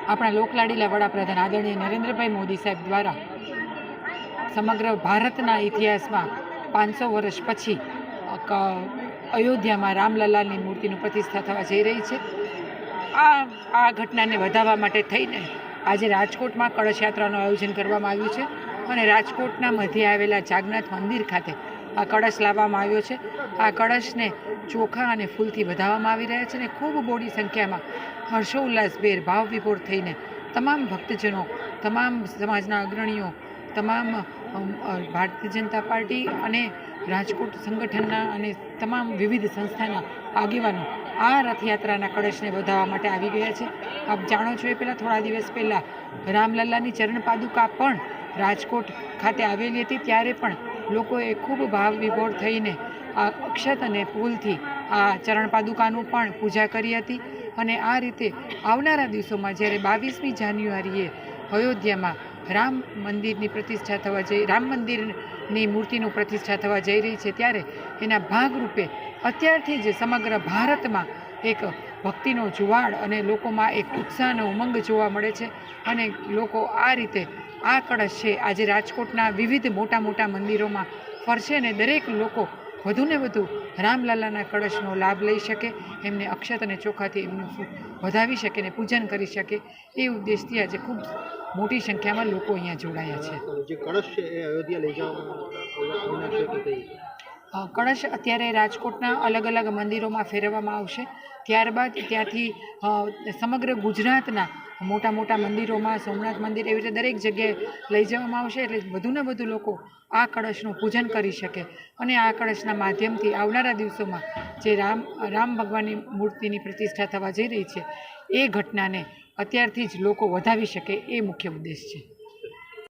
આપણા લોકલાડીલા વડાપ્રધાન આદરણીય નરેન્દ્રભાઈ મોદી સાહેબ દ્વારા સમગ્ર ભારતના ઇતિહાસમાં 500 વર્ષ પછી અયોધ્યામાં રામલલ્લાની મૂર્તિનું પ્રતિષ્ઠા થવા જઈ રહી છે. આ ઘટનાને વધારવા માટે થઈને આજે રાજકોટમાં કળશ યાત્રાનું આયોજન કરવામાં આવ્યું છે અને રાજકોટના મધ્યે આવેલા જાગનાથ મંદિર ખાતે આ કળશ લાવવામાં આવ્યો છે. આ કળશને ચોખા અને ફૂલથી વધાવવામાં આવી રહ્યા છે અને ખૂબ મોટી સંખ્યામાં હર્ષોલ્લાસભેર ભાવ વિભોર થઈને તમામ ભક્તજનો, તમામ સમાજના અગ્રણીઓ, તમામ ભારતીય જનતા પાર્ટી અને રાજકોટ સંગઠનના અને તમામ વિવિધ સંસ્થાના આગેવાનો આ રથયાત્રાના કળશને વધાવવા માટે આવી ગયા છે. આપ જાણો છો એ પહેલાં થોડા દિવસ પહેલાં રામલલ્લાની ચરણ પાદુકા પણ રાજકોટ ખાતે આવેલી હતી, ત્યારે પણ લોકોએ ખૂબ ભાવ વિભોર થઈને આ અક્ષત અને ફૂલથી આ ચરણ પાદુકાનું પણ પૂજા કરી હતી. અને આ રીતે આવનારા દિવસોમાં જ્યારે 22મી જાન્યુઆરીએ અયોધ્યામાં રામ મંદિરની મૂર્તિનું પ્રતિષ્ઠા થવા જઈ રહી છે, ત્યારે એના ભાગરૂપે અત્યારથી જ સમગ્ર ભારતમાં એક ભક્તિનો જુવાળ અને લોકોમાં એક ઉત્સાહ અને ઉમંગ જોવા મળે છે. અને લોકો આ રીતે આ કળશ છે આજે રાજકોટના વિવિધ મોટા મોટા મંદિરોમાં ફરશે અને દરેક લોકો વધુને વધુ રામલલ્લાના કળશનો લાભ લઈ શકે, એમને અક્ષત અને ચોખાથી એમનું વધાવી શકે અને પૂજન કરી શકે એ ઉદ્દેશથી આજે ખૂબ મોટી સંખ્યામાં લોકો અહીંયા જોડાયા છે. જે કળશ છે એ અયોધ્યા લઈ જવામાં કળશ અત્યારે રાજકોટના અલગ અલગ મંદિરોમાં ફેરવવામાં આવશે. ત્યારબાદ ત્યાંથી સમગ્ર ગુજરાતના મોટા મોટા મંદિરોમાં, સોમનાથ મંદિર, એવી રીતે દરેક જગ્યાએ લઈ જવામાં આવશે, એટલે વધુને વધુ લોકો આ કળશનું પૂજન કરી શકે અને આ કળશના માધ્યમથી આવનારા દિવસોમાં જે રામ ભગવાનની મૂર્તિની પ્રતિષ્ઠા થવા જઈ રહી છે એ ઘટનાને અત્યારથી જ લોકો વધાવી શકે એ મુખ્ય ઉદ્દેશ છે.